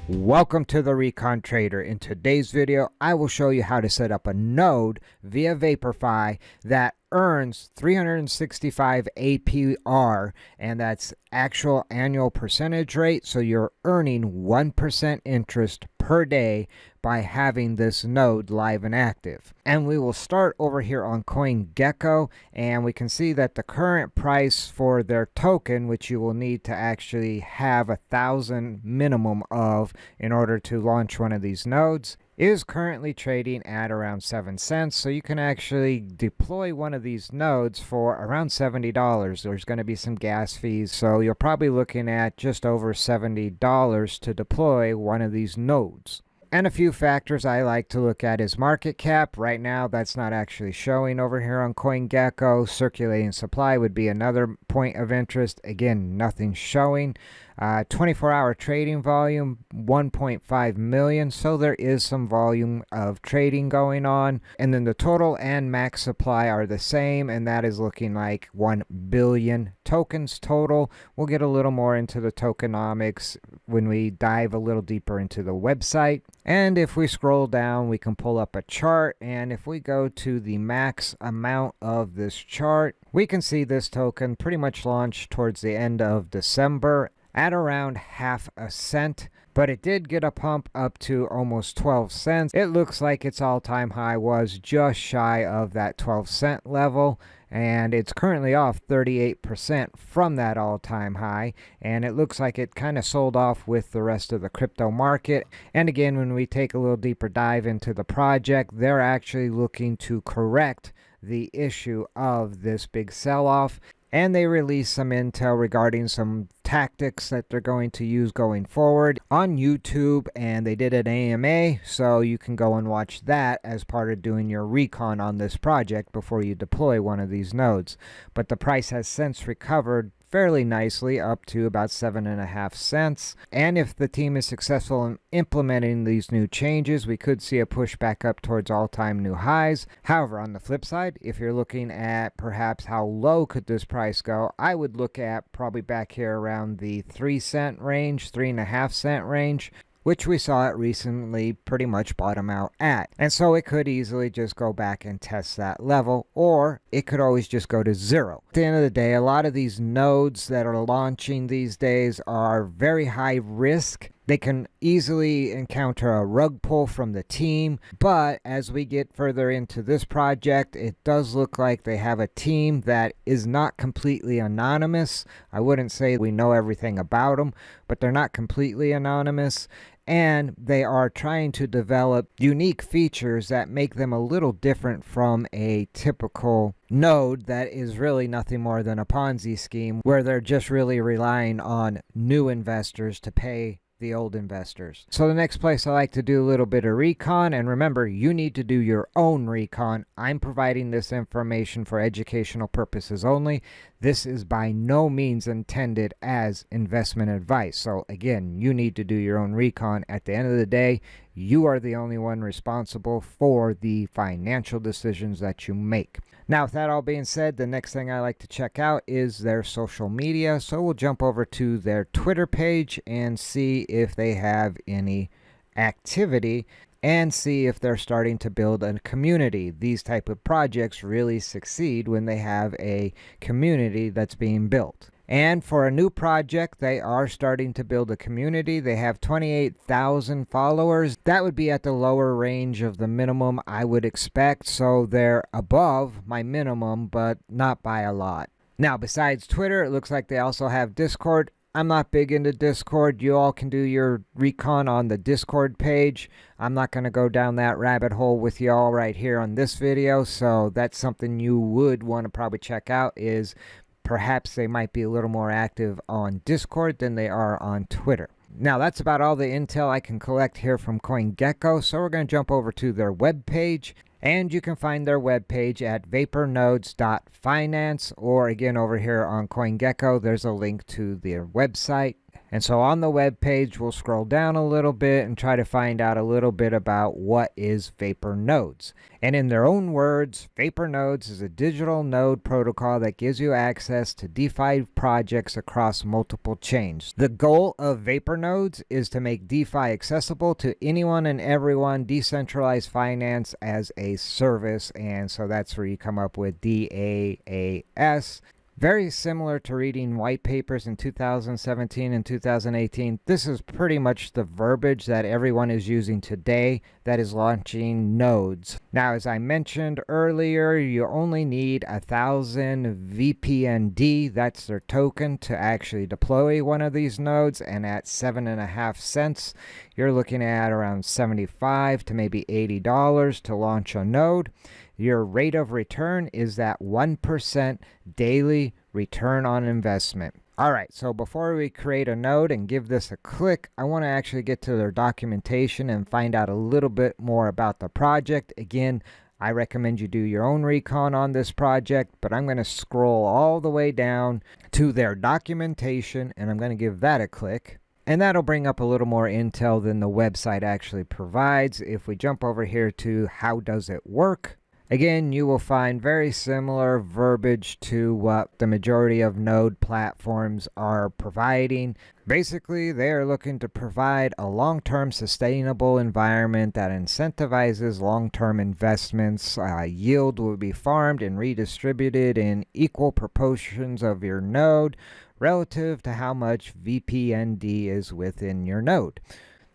Welcome to the Recon Trader. In today's video, I will show you how to set up a node via VaporFi that earns 365 APR, and that's actual annual percentage rate. So you're earning 1% interest per day by having this node live and active. And we will start over here on CoinGecko, and we can see that the current price for their token, which you will need to actually have 1,000 minimum of in order to launch one of these nodes, is currently trading at around 7 cents. So you can actually deploy one of these nodes for around $70. There's going to be some gas fees, so you're probably looking at just over $70 to deploy one of these nodes. And a few factors I like to look at is market cap. Right now, that's not actually showing over here on CoinGecko. Circulating supply would be another point of interest. Again, nothing showing. 24-hour trading volume, 1.5 million. So there is some volume of trading going on. And then the total and max supply are the same, and that is looking like 1 billion tokens total. We'll get a little more into the tokenomics when we dive a little deeper into the website. And if we scroll down, we can pull up a chart, and if we go to the max amount of this chart, we can see this token pretty much launched towards the end of December at around half a cent, but it did get a pump up to almost 12 cents. It looks like its all-time high was just shy of that 12-cent level, and it's currently off 38% from that all-time high, and it looks like it kind of sold off with the rest of the crypto market. And again, when we take a little deeper dive into the project, they're actually looking to correct the issue of this big sell-off, and they released some intel regarding some tactics that they're going to use going forward on YouTube, and they did an AMA, so you can go and watch that as part of doing your recon on this project before you deploy one of these nodes. But the price has since recovered fairly nicely up to about 7.5 cents. And if the team is successful in implementing these new changes, we could see a push back up towards all-time new highs. However, on the flip side, if you're looking at perhaps how low could this price go, I would look at probably back here around the 3-cent range, 3.5-cent range, which we saw it recently pretty much bottom out at. And so it could easily just go back and test that level, or it could always just go to zero. At the end of the day, a lot of these nodes that are launching these days are very high risk. They can easily encounter a rug pull from the team, but as we get further into this project, it does look like they have a team that is not completely anonymous. I wouldn't say we know everything about them, but they're not completely anonymous, and they are trying to develop unique features that make them a little different from a typical node that is really nothing more than a Ponzi scheme, where they're just really relying on new investors to pay the old investors. So the next place I like to do a little bit of recon, and remember, you need to do your own recon. I'm providing this information for educational purposes only. This is by no means intended as investment advice. So again, you need to do your own recon. At the end of the day, you are the only one responsible for the financial decisions that you make. Now, with that all being said, the next thing I like to check out is their social media. So we'll jump over to their Twitter page and see if they have any activity and see if they're starting to build a community. These type of projects really succeed when they have a community that's being built. And for a new project, they are starting to build a community. They have 28,000 followers. That would be at the lower range of the minimum I would expect. So they're above my minimum, but not by a lot. Now, besides Twitter, it looks like they also have Discord. I'm not big into Discord. You all can do your recon on the Discord page. I'm not going to go down that rabbit hole with y'all right here on this video. So that's something you would want to probably check out, is perhaps they might be a little more active on Discord than they are on Twitter. Now, that's about all the intel I can collect here from CoinGecko, so we're going to jump over to their webpage, and you can find their webpage at vapornodes.finance, or again over here on CoinGecko, there's a link to their website. And so on the web page, we'll scroll down a little bit and try to find out a little bit about what is Vapor Nodes. And in their own words, Vapor Nodes is a digital node protocol that gives you access to DeFi projects across multiple chains. The goal of Vapor Nodes is to make DeFi accessible to anyone and everyone, decentralized finance as a service. And so that's where you come up with DAAS. Very similar to reading white papers in 2017 and 2018. This is pretty much the verbiage that everyone is using today that is launching nodes. Now, as I mentioned earlier, you only need 1,000 VPND, that's their token, to actually deploy one of these nodes. And at 7.5 cents, you're looking at around $75 to maybe $80 to launch a node. Your rate of return is that 1% daily return on investment. All right, so before we create a node and give this a click, I want to actually get to their documentation and find out a little bit more about the project. Again, I recommend you do your own recon on this project, but I'm going to scroll all the way down to their documentation and I'm going to give that a click. And that'll bring up a little more intel than the website actually provides. If we jump over here to how does it work, again, you will find very similar verbiage to what the majority of node platforms are providing. Basically, they are looking to provide a long-term sustainable environment that incentivizes long-term investments. Yield will be farmed and redistributed in equal proportions of your node relative to how much VPND is within your node.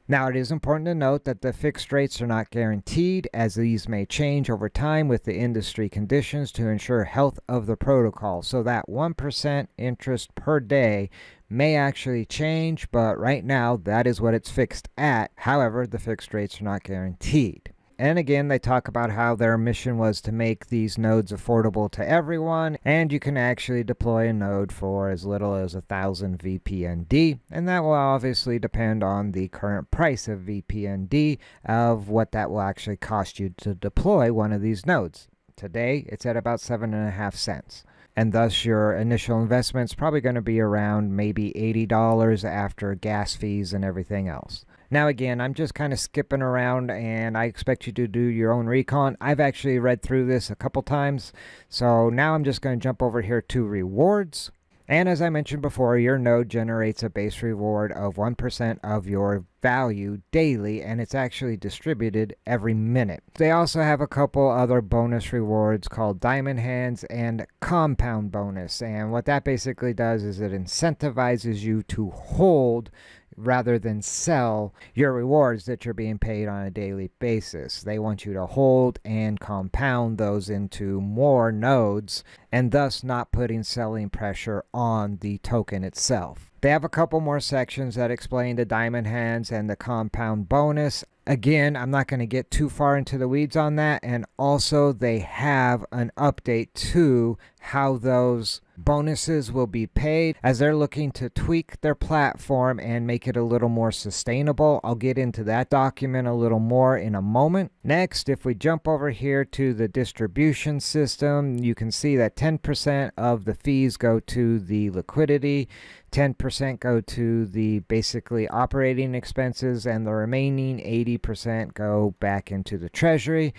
Now, it is important to note that the fixed rates are not guaranteed, as these may change over time with the industry conditions to ensure health of the protocol. So that 1% interest per day may actually change, but right now that is what it's fixed at. However, the fixed rates are not guaranteed. And again, they talk about how their mission was to make these nodes affordable to everyone, and you can actually deploy a node for as little as 1,000 VPND, and that will obviously depend on the current price of VPND of what that will actually cost you to deploy one of these nodes. Today, it's at about 7.5 cents. And thus your initial investment is probably going to be around maybe $80 after gas fees and everything else. Now again, I'm just kind of skipping around and I expect you to do your own recon. I've actually read through this a couple times. So now I'm just going to jump over here to rewards. And as I mentioned before, your node generates a base reward of 1% of your value daily, and it's actually distributed every minute. They also have a couple other bonus rewards called Diamond Hands and Compound Bonus. And what that basically does is it incentivizes you to hold rather than sell your rewards that you're being paid on a daily basis. They want you to hold and compound those into more nodes and thus not putting selling pressure on the token itself. They have a couple more sections that explain the Diamond Hands and the Compound Bonus. Again, I'm not going to get too far into the weeds on that. And also they have an update to how those bonuses will be paid as they're looking to tweak their platform and make it a little more sustainable. I'll get into that document a little more in a moment. Next, if we jump over here to the distribution system, you can see that 10% of the fees go to the liquidity, 10% go to the basically operating expenses, and the remaining 80% go back into the treasury.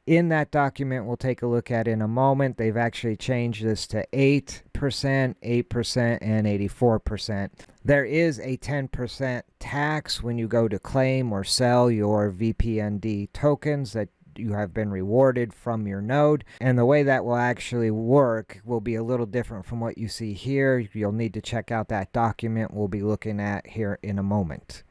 In that document we'll take a look at in a moment, they've actually changed this to 8%, 8%, and 84%. There is a 10% tax when you go to claim or sell your VPND tokens that you have been rewarded from your node, and the way that will actually work will be a little different from what you see here. You'll need to check out that document we'll be looking at here in a moment.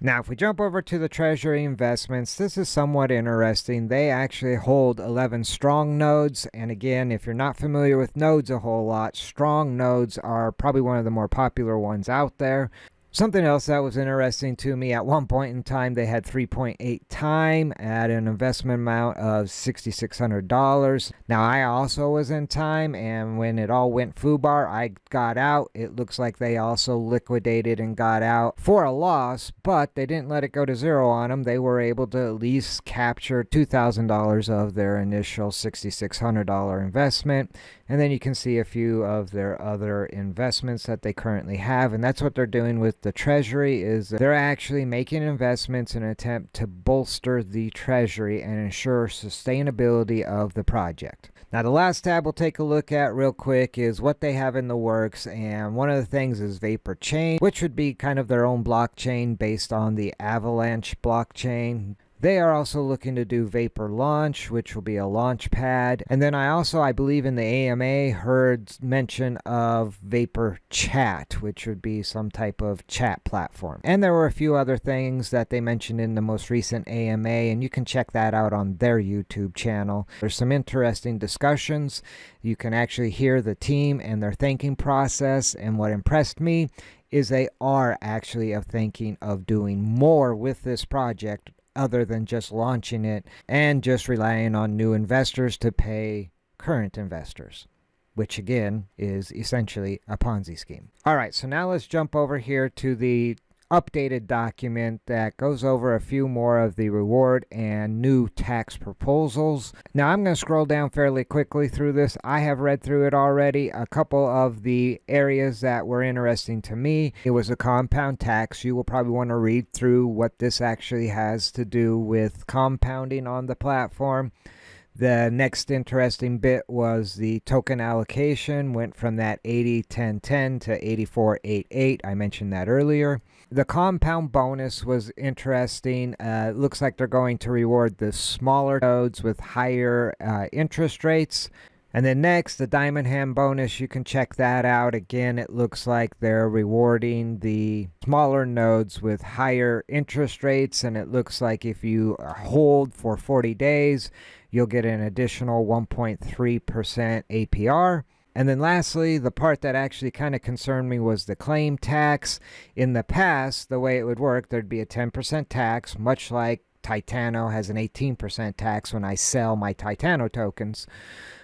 Now, if we jump over to the Treasury investments, this is somewhat interesting. They actually hold 11 strong nodes. And again, if you're not familiar with nodes a whole lot, strong nodes are probably one of the more popular ones out there. Something else that was interesting to me, at one point in time, they had 3.8 time at an investment amount of $6,600. Now, I also was in time, and when it all went FUBAR, I got out. It looks like they also liquidated and got out for a loss, but they didn't let it go to zero on them. They were able to at least capture $2,000 of their initial $6,600 investment. And then you can see a few of their other investments that they currently have. And that's what they're doing with the treasury, is they're actually making investments in an attempt to bolster the treasury and ensure sustainability of the project. Now, the last tab we'll take a look at real quick is what they have in the works. And one of the things is Vapor Chain, which would be kind of their own blockchain based on the Avalanche blockchain. They are also looking to do Vapor Launch, which will be a launch pad. And then I believe in the AMA, heard mention of Vapor Chat, which would be some type of chat platform. And there were a few other things that they mentioned in the most recent AMA, and you can check that out on their YouTube channel. There's some interesting discussions. You can actually hear the team and their thinking process. And what impressed me is they are actually thinking of doing more with this project, other than just launching it and just relying on new investors to pay current investors, which again is essentially a Ponzi scheme. All right, so now let's jump over here to the updated document that goes over a few more of the reward and new tax proposals. Now I'm going to scroll down fairly quickly through this. I have read through it already. A couple of the areas that were interesting to me, it was a compound tax. You will probably want to read through what this actually has to do with compounding on the platform. The next interesting bit was the token allocation went from that 80-10-10 to 84-8-8. I mentioned that earlier. The compound bonus was interesting. It looks like they're going to reward the smaller nodes with higher interest rates. And then next, the diamond hand bonus, you can check that out. Again, it looks like they're rewarding the smaller nodes with higher interest rates. And it looks like if you hold for 40 days, you'll get an additional 1.3% APR. And then lastly, the part that actually kind of concerned me was the claim tax. In the past, the way it would work, there'd be a 10% tax, much like Titano has an 18% tax when I sell my Titano tokens.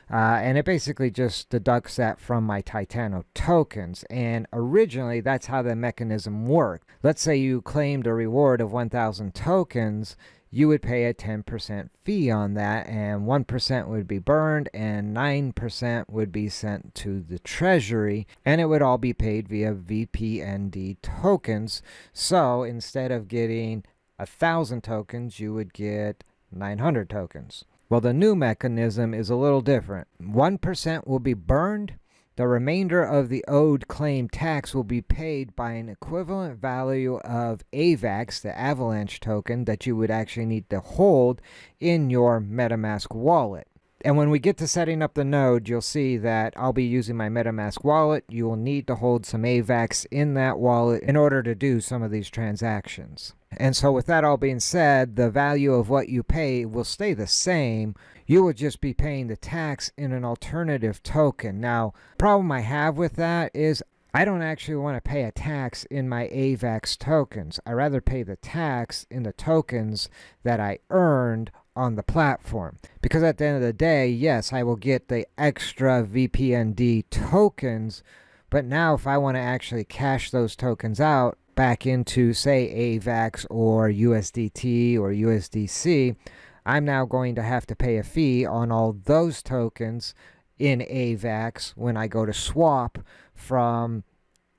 And it basically just deducts that from my Titano tokens. And originally, that's how the mechanism worked. Let's say you claimed a reward of 1,000 tokens. You would pay a 10% fee on that, and 1% would be burned, and 9% would be sent to the treasury, and it would all be paid via VPND tokens. So instead of getting 1,000 tokens, you would get 900 tokens. Well, the new mechanism is a little different. 1% will be burned. The remainder of the owed claim tax will be paid by an equivalent value of AVAX, the Avalanche token, that you would actually need to hold in your MetaMask wallet. And when we get to setting up the node, you'll see that I'll be using my MetaMask wallet. You will need to hold some AVAX in that wallet in order to do some of these transactions. And so with that all being said, the value of what you pay will stay the same. You will just be paying the tax in an alternative token. Now, the problem I have with that is I don't actually want to pay a tax in my AVAX tokens. I rather pay the tax in the tokens that I earned on the platform. Because at the end of the day, yes, I will get the extra VPND tokens, but now if I want to actually cash those tokens out back into, say, AVAX or USDT or USDC, I'm now going to have to pay a fee on all those tokens in AVAX when I go to swap from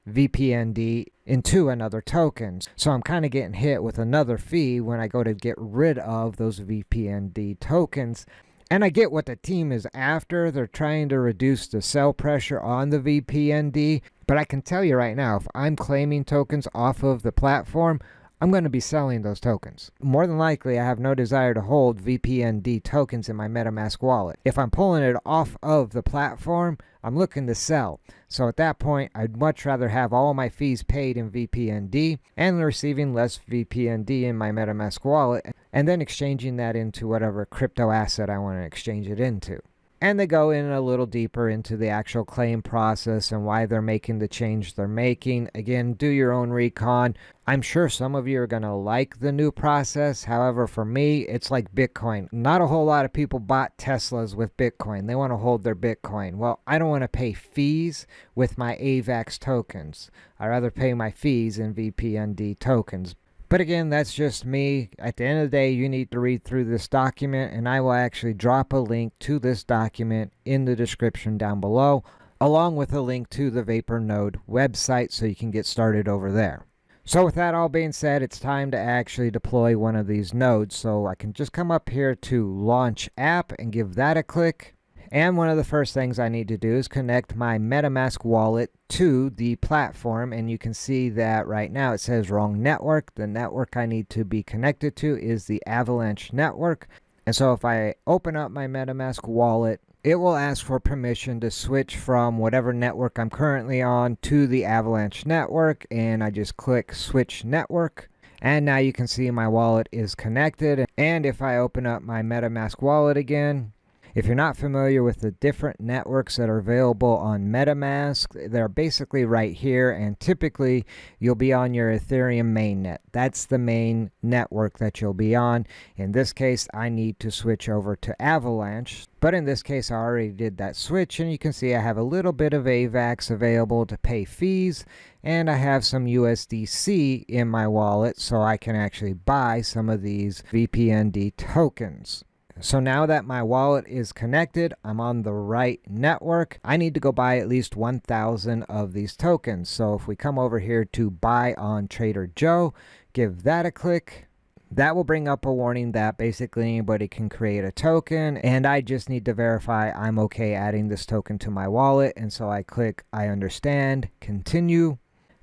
VPND into another token. So I'm kind of getting hit with another fee when I go to get rid of those VPND tokens. And I get what the team is after. They're trying to reduce the sell pressure on the VPND. But I can tell you right now, if I'm claiming tokens off of the platform, I'm going to be selling those tokens. More than likely, I have no desire to hold VPND tokens in my MetaMask wallet. If I'm pulling it off of the platform, I'm looking to sell. So at that point, I'd much rather have all my fees paid in VPND and receiving less VPND in my MetaMask wallet, and then exchanging that into whatever crypto asset I want to exchange it into. And they go in a little deeper into the actual claim process and why they're making the change they're making. Again, do your own recon. I'm sure some of you are going to like the new process. However, for me, it's like Bitcoin. Not a whole lot of people bought Teslas with Bitcoin. They want to hold their Bitcoin. Well, I don't want to pay fees with my AVAX tokens. I'd rather pay my fees in VPND tokens. But again, that's just me. At the end of the day, you need to read through this document, and I will actually drop a link to this document in the description down below, along with a link to the VaporNode website so you can get started over there. So with that all being said, it's time to actually deploy one of these nodes. So I can just come up here to Launch App and give that a click. And one of the first things I need to do is connect my MetaMask wallet to the platform. And you can see that right now it says wrong network. The network I need to be connected to is the Avalanche network. And so if I open up my MetaMask wallet, it will ask for permission to switch from whatever network I'm currently on to the Avalanche network. And I just click Switch Network. And now you can see my wallet is connected. And if I open up my MetaMask wallet again, if you're not familiar with the different networks that are available on MetaMask, they're basically right here, and typically you'll be on your Ethereum mainnet. That's the main network that you'll be on. In this case, I need to switch over to Avalanche, but in this case I already did that switch, and you can see I have a little bit of AVAX available to pay fees, and I have some USDC in my wallet so I can actually buy some of these VPND tokens. So now that my wallet is connected, I'm on the right network. I need to go buy at least 1,000 of these tokens. So if we come over here to buy on Trader Joe, give that a click, that will bring up a warning that basically anybody can create a token, and I just need to verify I'm okay adding this token to my wallet. And so I click I understand, continue.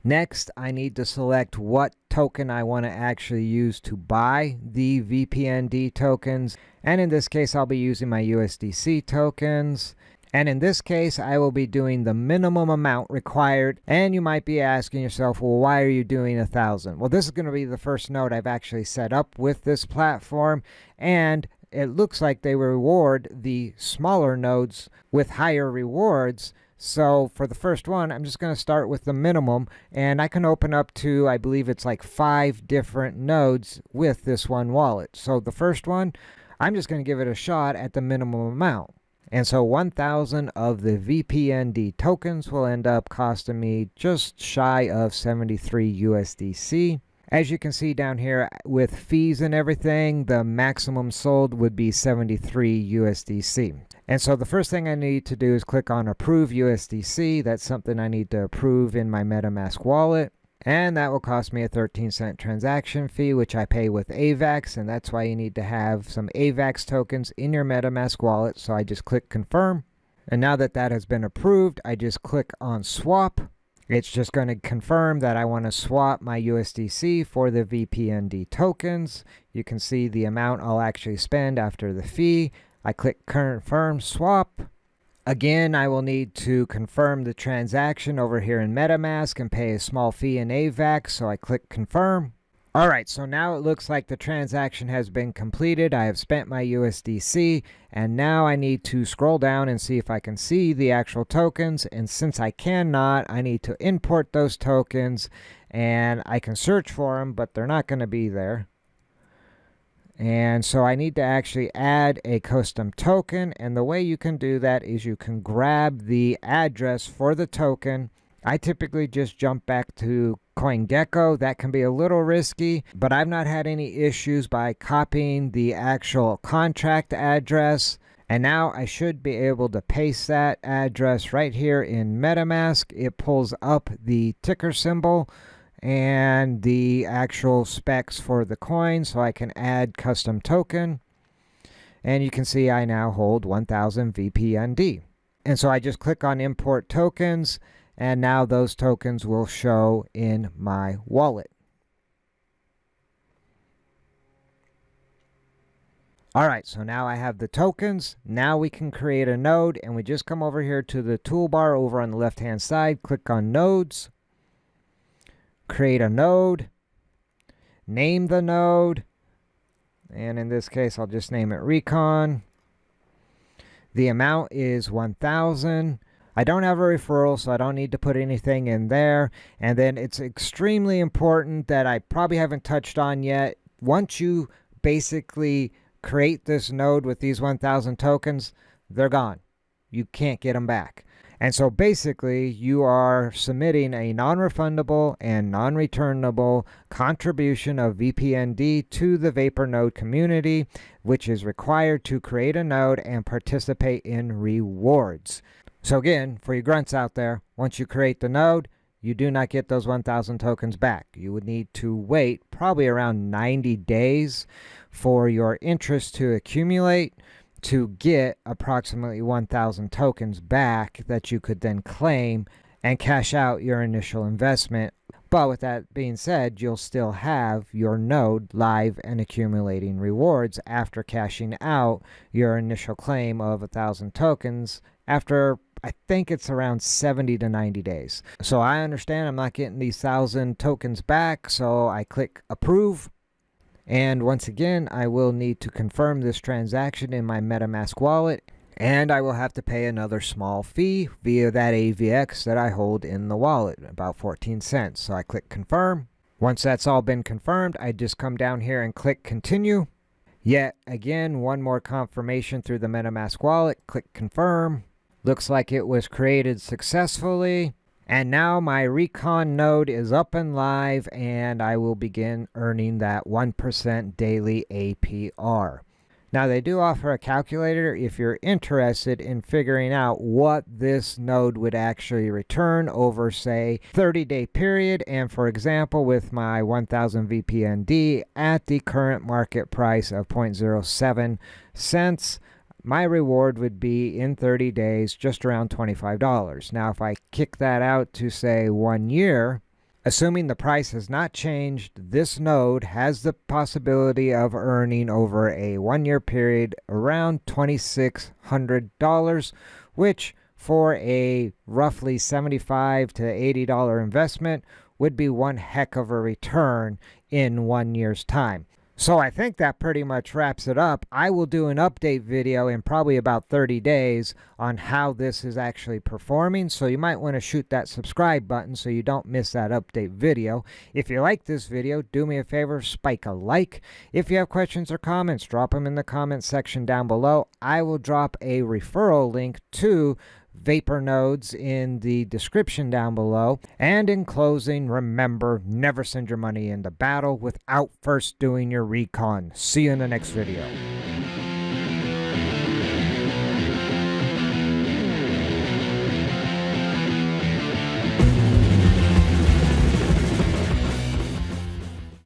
Next, I need to select what token I want to actually use to buy the VPND tokens. And in this case, I'll be using my USDC tokens. And in this case, I will be doing the minimum amount required. And you might be asking yourself, well, why are you doing 1,000? Well, this is going to be the first node I've actually set up with this platform. And it looks like they reward the smaller nodes with higher rewards. So for the first one, I'm just going to start with the minimum, and I can open up to, I believe it's like 5 different nodes with this one wallet. So the first one, I'm just going to give it a shot at the minimum amount. And so 1,000 of the VPND tokens will end up costing me just shy of 73 USDC. As you can see down here with fees and everything, the maximum sold would be 73 USDC. And so the first thing I need to do is click on Approve USDC. That's something I need to approve in my MetaMask wallet. And that will cost me a 13-cent transaction fee, which I pay with AVAX. And that's why you need to have some AVAX tokens in your MetaMask wallet. So I just click Confirm. And now that that has been approved, I just click on Swap. It's just going to confirm that I want to swap my USDC for the VPND tokens. You can see the amount I'll actually spend after the fee. I click Confirm Swap. Again, I will need to confirm the transaction over here in MetaMask and pay a small fee in AVAX, so I click Confirm. Alright, so now it looks like the transaction has been completed. I have spent my USDC, and now I need to scroll down and see if I can see the actual tokens. And since I cannot, I need to import those tokens, and I can search for them, but they're not going to be there. And so I need to actually add a custom token, and the way you can do that is you can grab the address for the token. I typically just jump back to CoinGecko. That can be a little risky, but I've not had any issues by copying the actual contract address. And now I should be able to paste that address right here in MetaMask. It pulls up the ticker symbol and the actual specs for the coin, so I can add custom token. And you can see I now hold 1,000 VPND. And so I just click on Import Tokens, and now those tokens will show in my wallet. Alright, so now I have the tokens. Now we can create a node, and we just come over here to the toolbar over on the left hand side, click on Nodes, create a node, name the node, and in this case I'll just name it Recon. The amount is 1,000. I don't have a referral, so I don't need to put anything in there. And then it's extremely important that I probably haven't touched on yet. Once you basically create this node with these 1,000 tokens, they're gone. You can't get them back. And so basically, you are submitting a non-refundable and non-returnable contribution of VPND to the Vapor node community, which is required to create a node and participate in rewards. So again, for you grunts out there, once you create the node, you do not get those 1,000 tokens back. You would need to wait probably around 90 days for your interest to accumulate to get approximately 1,000 tokens back that you could then claim and cash out your initial investment. But with that being said, you'll still have your node live and accumulating rewards after cashing out your initial claim of 1,000 tokens after, I think it's around 70 to 90 days. So I understand I'm not getting these 1,000 tokens back, so I click approve. And once again, I will need to confirm this transaction in my MetaMask wallet, and I will have to pay another small fee via that AVX that I hold in the wallet, about 14 cents. So I click confirm. Once that's all been confirmed, I just come down here and click continue. Yet again, one more confirmation through the MetaMask wallet. Click confirm. Looks like it was created successfully. And now my Recon node is up and live, and I will begin earning that 1% daily APR. Now they do offer a calculator if you're interested in figuring out what this node would actually return over, say, 30-day period. And for example, with my 1,000 VPND at the current market price of 0.07 cents, my reward would be in 30 days just around $25. Now, if I kick that out to say 1 year, assuming the price has not changed, this node has the possibility of earning over a 1-year period around $2,600, which for a roughly $75 to $80 investment would be one heck of a return in 1 year's time. So I think that pretty much wraps it up. I will do an update video in probably about 30 days on how this is actually performing. So you might want to shoot that subscribe button so you don't miss that update video. If you like this video, do me a favor, spike a like. If you have questions or comments, drop them in the comment section down below. I will drop a referral link to Vapor nodes in the description down below. And in closing, remember, never send your money into battle without first doing your recon. See you in the next video.